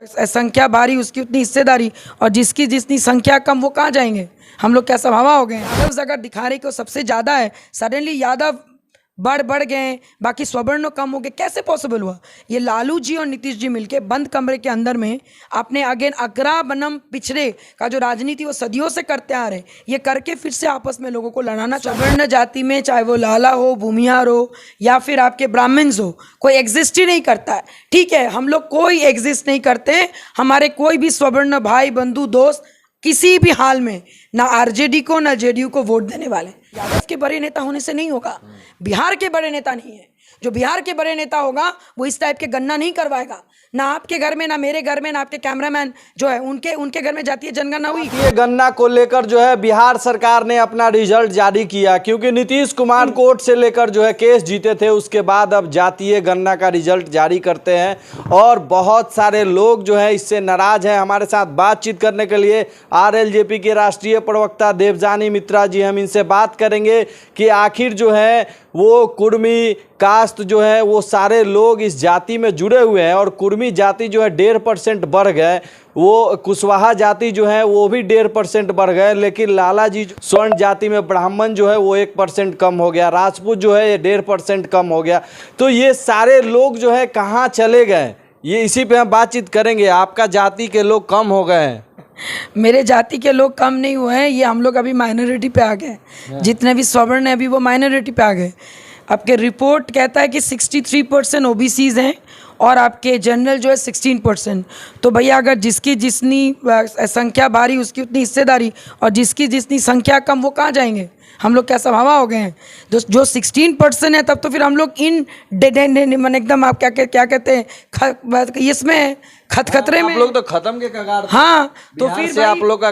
संख्या भारी उसकी उतनी हिस्सेदारी, और जिसकी जितनी संख्या कम वो कहाँ जाएंगे? हम लोग क्या सब हवा हो गए? यादव अगर दिखाने को सबसे ज़्यादा है, सडनली यादव बढ़ गए, बाकी स्वर्ण कम हो गए, कैसे पॉसिबल हुआ? ये लालू जी और नीतीश जी मिलके बंद कमरे के अंदर में आपने अगेन अग्रा बनम पिछड़े का जो राजनीति वो सदियों से करते आ रहे, ये करके फिर से आपस में लोगों को लड़ाना। स्वर्ण जाति में चाहे वो लाला हो, भूमिहार हो या फिर आपके ब्राह्मण्स हो, कोई एग्जिस्ट ही नहीं करता है। ठीक है, हम लोग कोई एग्जिस्ट नहीं करते, हमारे कोई भी स्वर्ण भाई बंधु दोस्त किसी भी हाल में ना आरजेडी को ना जेडीयू को वोट देने वाले। यादव के बड़े नेता होने से नहीं होगा, बिहार के बड़े नेता नहीं है। जो बिहार के बड़े नेता होगा वो इस टाइप के गन्ना नहीं करवाएगा, ना आपके घर में, ना मेरे घर में, ना आपके कैमरामैन जो है उनके घर में जातीय जनगणना हुई। ये गन्ना को लेकर जो है बिहार सरकार ने अपना रिजल्ट जारी किया, क्योंकि नीतीश कुमार कोर्ट से लेकर जो है केस जीते थे, उसके बाद अब जातीय गन्ना का रिजल्ट जारी करते हैं और बहुत सारे लोग जो है इससे नाराज हैं। हमारे साथ बातचीत करने के लिए आरएलजेपी के राष्ट्रीय प्रवक्ता देवजानी मित्रा जी, हम इनसे बात करेंगे कि आखिर जो है वो कुर्मी कास्ट जो है वो सारे लोग इस जाति में जुड़े हुए हैं और कुर्मी जाति जो है 1.5% बढ़ गए, वो कुशवाहा जाति जो है वो भी 1.5% बढ़ गए, लेकिन लाला जी स्वर्ण जाति में ब्राह्मण जो है वो 1% कम हो गया, राजपूत जो है ये 1.5% कम हो गया। तो ये सारे लोग जो है कहाँ चले गए, ये इसी पे हम बातचीत करेंगे। आपका जाति के लोग कम हो गए हैं? मेरे जाति के लोग कम नहीं हुए हैं, ये हम लोग अभी माइनॉरिटी पे आ गए। जितने भी स्वर्ण हैं अभी वो माइनॉरिटी पे आ गए। आपके रिपोर्ट कहता है कि 63% ओबीसीज हैं और आपके जनरल जो है 16%। तो भैया अगर जिसकी जितनी संख्या भारी उसकी उतनी हिस्सेदारी, और जिसकी जितनी संख्या कम वो कहाँ जाएंगे? हम लोग क्या सब हवा हो गए हैं? जो 16% है तब तो फिर हम लोग इन एकदम आप क्या कहते हैं इसमें खतरे में, आप लोग तो खत्म के कगार। हाँ, तो फिर से आप लोग का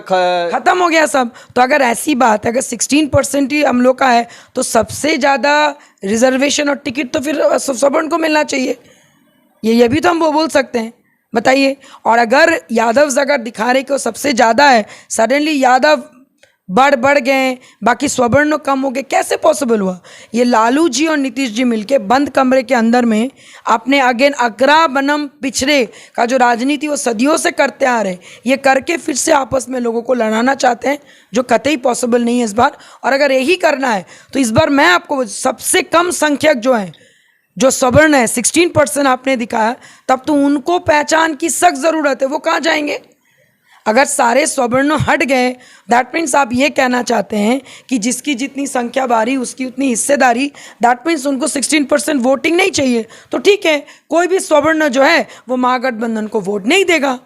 खत्म हो गया सब। तो अगर ऐसी बात है, अगर 16% ही हम लोग का है तो सबसे ज़्यादा रिजर्वेशन और टिकट तो फिर स्वर्ण को मिलना चाहिए। ये भी तो हम वो बोल सकते हैं, बताइए। और अगर यादव अगर दिखाने को सबसे ज़्यादा है, सडनली यादव बढ़ गए, बाकी स्वर्ण कम हो गए, कैसे पॉसिबल हुआ? ये लालू जी और नीतीश जी मिलके बंद कमरे के अंदर में आपने अगेन अग्रा बनम पिछड़े का जो राजनीति वो सदियों से करते आ रहे, ये करके फिर से आपस में लोगों को लड़ाना चाहते हैं, जो कतई पॉसिबल नहीं है इस बार। और अगर यही करना है तो इस बार मैं आपको सबसे कम संख्यक जो है, जो स्वर्ण है 16% आपने दिखाया, तब तो उनको पहचान की सख्त ज़रूरत है। वो कहाँ जाएंगे? अगर सारे स्वर्ण हट गए, दैट मीन्स आप ये कहना चाहते हैं कि जिसकी जितनी संख्या भारी उसकी उतनी हिस्सेदारी, दैट मीन्स उनको 16% वोटिंग नहीं चाहिए। तो ठीक है, कोई भी स्वर्ण जो है वो महागठबंधन को वोट नहीं देगा।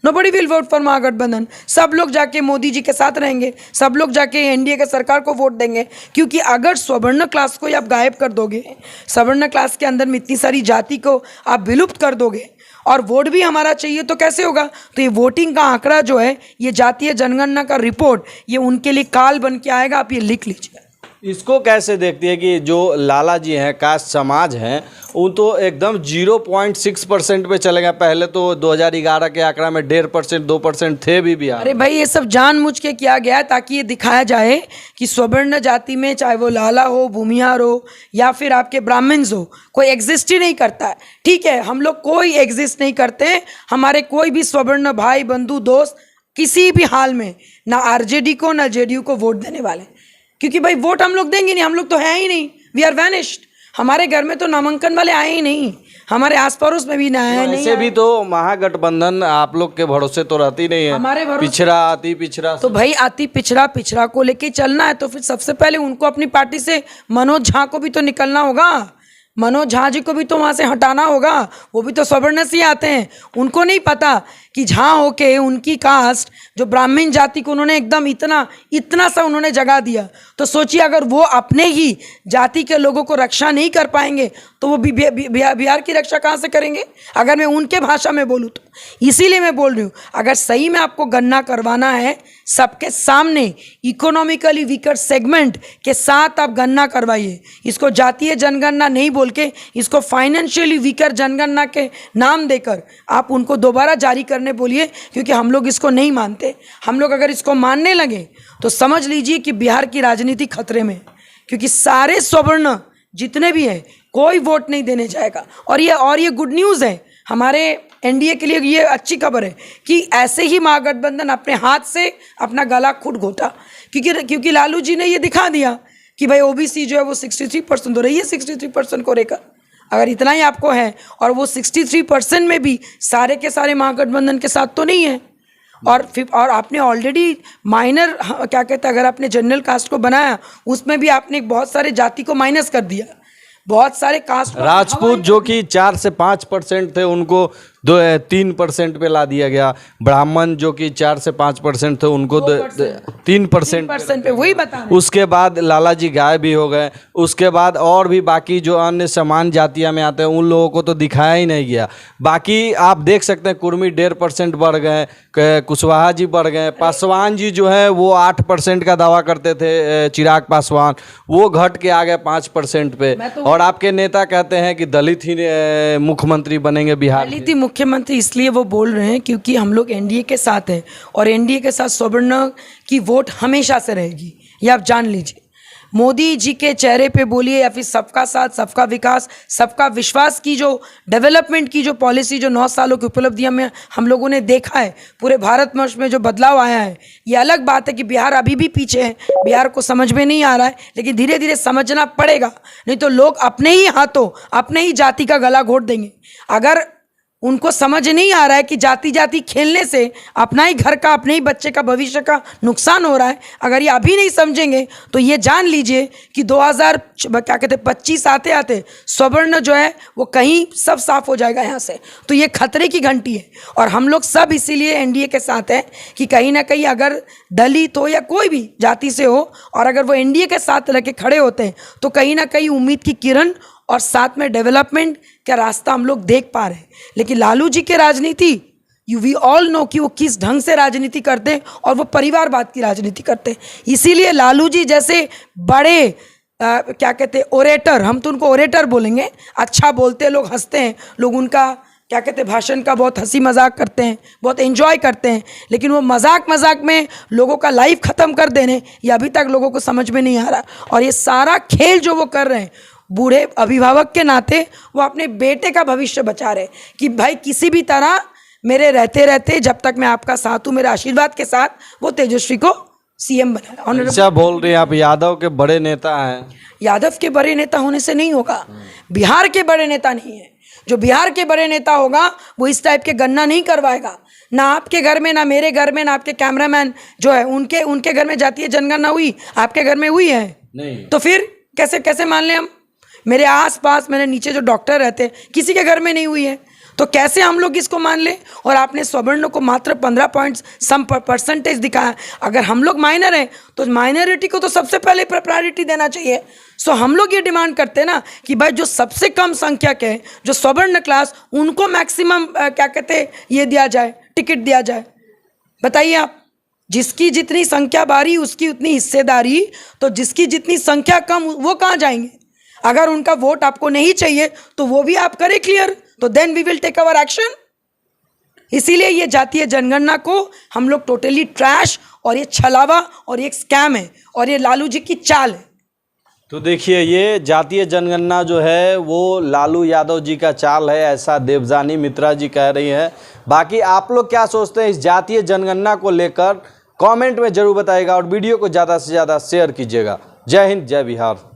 नोबडी विल वोट फॉर महागठबंधन। सब लोग जाके मोदी जी के साथ रहेंगे, सब लोग जाके एनडीए के सरकार को वोट देंगे। क्योंकि अगर स्वर्ण क्लास को आप गायब कर दोगे, स्वर्ण क्लास के अंदर में इतनी सारी जाति को आप विलुप्त कर दोगे और वोट भी हमारा चाहिए, तो कैसे होगा? तो ये वोटिंग का आंकड़ा जो है, ये जातीय जनगणना का रिपोर्ट, ये उनके लिए काल बन के आएगा। आप ये लिख लीजिए। इसको कैसे देखती है कि जो लाला जी हैं, कास्ट समाज हैं, वो तो एकदम 0.6% पे चले गए। पहले तो 2011 के आंकड़ा में 1.5% 2% थे भी बिहार। अरे भाई, ये सब जानबूझ के किया गया है ताकि ये दिखाया जाए कि स्वर्ण जाति में चाहे वो लाला हो, भूमिहार हो या फिर आपके ब्राह्मण्स हो, कोई एग्जिस्ट ही नहीं करता है। ठीक है, हम लोग कोई एग्जिस्ट नहीं करते, हमारे कोई भी स्वर्ण भाई बंधु दोस्त किसी भी हाल में ना आरजेडी को ना जेडीयू को वोट देने वाले। क्योंकि भाई वोट हम लोग देंगे नहीं, हम लोग तो है ही नहीं, वी आर वैनिश्ड। हमारे घर में तो नामांकन वाले आए ही नहीं, हमारे आस पड़ोस में भी ना आए नहीं। ऐसे भी तो महागठबंधन आप लोग के भरोसे तो रहती नहीं है, हमारे पिछड़ा अति पिछड़ा। तो भाई अति पिछड़ा को लेके चलना है तो फिर सबसे पहले उनको अपनी पार्टी से मनोज झा को भी तो निकलना होगा। मनोज झा जी को भी तो वहाँ से हटाना होगा, वो भी तो स्वर्ण से आते हैं। उनको नहीं पता कि झा होके उनकी कास्ट जो ब्राह्मण जाति को उन्होंने एकदम इतना सा उन्होंने जगह दिया। तो सोचिए, अगर वो अपने ही जाति के लोगों को रक्षा नहीं कर पाएंगे तो वो बिहार की रक्षा कहाँ से करेंगे? अगर मैं उनके भाषा में बोलूँ तो इसीलिए मैं बोल रही हूँ, अगर सही में आपको गन्ना करवाना है सबके सामने, इकोनॉमिकली वीकर सेगमेंट के साथ आप गन्ना करवाइए। इसको जातीय जनगणना नहीं बोल के इसको फाइनेंशियली वीकर जनगणना के नाम देकर आप उनको दोबारा जारी करने बोलिए, क्योंकि हम लोग इसको नहीं मानते। हम लोग अगर इसको मानने लगे तो समझ लीजिए कि बिहार की राजनीति खतरे में, क्योंकि सारे स्वर्ण जितने भी हैं कोई वोट नहीं देने जाएगा। और ये गुड न्यूज़ है, हमारे एनडीए के लिए ये अच्छी खबर है कि ऐसे ही महागठबंधन अपने हाथ से अपना गला खुद घोटा, क्योंकि लालू जी ने ये दिखा दिया कि भाई ओबीसी जो है वो 63% हो रही है 63% को लेकर। अगर इतना ही आपको है, और वो 63% में भी सारे के सारे महागठबंधन के साथ तो नहीं है, और आपने ऑलरेडी माइनर क्या कहते हैं, अगर आपने जनरल कास्ट को बनाया उसमें भी आपने बहुत सारे जाति को माइनस कर दिया, बहुत सारे कास्ट राजपूत जो कि 4 से 5% थे उनको 3% पे ला दिया गया, ब्राह्मण जो कि 4 से 5% थे उनको 3% पे, वही बता रहे। उसके बाद लाला जी गायब भी हो गए। उसके बाद और भी बाकी जो अन्य समान जातियां में आते हैं उन लोगों को तो दिखाया ही नहीं गया। बाकी आप देख सकते हैं कुर्मी 1.5% बढ़ गए, कुशवाहा जी बढ़ गए, पासवान जी जो है वो 8% का दावा करते थे, चिराग पासवान, वो घट के आ गए 5% पे। और आपके नेता कहते हैं कि दलित ही मुख्यमंत्री बनेंगे बिहार के। दलित ही मुख्यमंत्री इसलिए वो बोल रहे हैं क्योंकि हम लोग एनडीए के साथ हैं, और एनडीए के साथ सवर्ण की वोट हमेशा से रहेगी, ये आप जान लीजिए। मोदी जी के चेहरे पे बोलिए या फिर सबका साथ सबका विकास सबका विश्वास की जो डेवलपमेंट की जो पॉलिसी, जो 9 सालों की उपलब्धियां में हम लोगों ने देखा है, पूरे भारतवर्ष में जो बदलाव आया है, ये अलग बात है कि बिहार अभी भी पीछे है, बिहार को समझ में नहीं आ रहा है, लेकिन धीरे धीरे समझना पड़ेगा, नहीं तो लोग अपने ही हाथों अपने ही जाति का गला घोट देंगे। अगर उनको समझ नहीं आ रहा है कि जाति जाति खेलने से अपना ही घर का, अपने ही बच्चे का भविष्य का नुकसान हो रहा है, अगर ये अभी नहीं समझेंगे तो ये जान लीजिए कि 2025 आते आते सवर्ण जो है वो कहीं सब साफ हो जाएगा यहाँ से। तो ये खतरे की घंटी है, और हम लोग सब इसीलिए एनडीए के साथ हैं कि कहीं ना कहीं अगर दलित हो या कोई भी जाति से हो, और अगर वो एनडीए के साथ रह के खड़े होते हैं तो कहीं ना कहीं उम्मीद की किरण और साथ में डेवलपमेंट का रास्ता हम लोग देख पा रहे हैं। लेकिन लालू जी की राजनीति, वी ऑल नो कि वो किस ढंग से राजनीति करते हैं, और वो परिवारवाद की राजनीति करते हैं। इसीलिए लालू जी जैसे बड़े क्या कहते हैं ओरेटर, हम तो उनको ओरेटर बोलेंगे, अच्छा बोलते हैं, लोग हंसते हैं, लोग उनका क्या कहते हैं भाषण का बहुत हंसी मजाक करते हैं, बहुत एंजॉय करते हैं, लेकिन वो मजाक में लोगों का लाइफ ख़त्म कर देने, ये अभी तक लोगों को समझ में नहीं आ रहा। और ये सारा खेल जो वो कर रहे हैं, बूढ़े अभिभावक के नाते वो अपने बेटे का भविष्य बचा रहे कि भाई किसी भी तरह मेरे रहते रहते, जब तक मैं आपका साथ हूँ, मेरे आशीर्वाद के साथ वो तेजस्वी को सीएम बनाए। अच्छा बोल रहे हैं आप, यादव के बड़े नेता हैं। यादव के बड़े नेता होने से नहीं होगा, बिहार के बड़े नेता नहीं है। जो बिहार के बड़े नेता होगा वो इस टाइप के गन्ना नहीं करवाएगा, ना आपके घर में, ना मेरे घर में, ना आपके कैमरामैन जो है उनके घर में जातीय जनगणना हुई, आपके घर में हुई है नहीं, तो फिर कैसे मान लें हम? मेरे आसपास मेरे नीचे जो डॉक्टर रहते हैं किसी के घर में नहीं हुई है, तो कैसे हम लोग इसको मान लें? और आपने सवर्ण को मात्र 15% दिखाया। अगर हम लोग माइनर हैं तो माइनॉरिटी को तो सबसे पहले प्रायोरिटी देना चाहिए। सो हम लोग ये डिमांड करते हैं ना कि भाई जो सबसे कम संख्यक है, जो सवर्ण क्लास, उनको मैक्सिमम क्या कहते हैं ये दिया जाए, टिकट दिया जाए। बताइए आप, जिसकी जितनी संख्या बारी उसकी उतनी हिस्सेदारी, तो जिसकी जितनी संख्या कम वो कहाँ जाएंगे? अगर उनका वोट आपको नहीं चाहिए तो वो भी आप करें क्लियर, तो then we will take our action. इसीलिए ये जातीय जनगणना को हम लोग टोटली ट्रैश, और ये छलावा और ये स्कैम है, और ये लालू जी की चाल है। तो देखिए, ये जातीय जनगणना जो है वो लालू यादव जी का चाल है, ऐसा देवजानी मित्रा जी कह रही हैं। बाकी आप लोग क्या सोचते हैं इस जातीय जनगणना को लेकर, कमेंट में जरूर बताइएगा, और वीडियो को ज़्यादा से ज़्यादा शेयर कीजिएगा। जय हिंद, जय बिहार।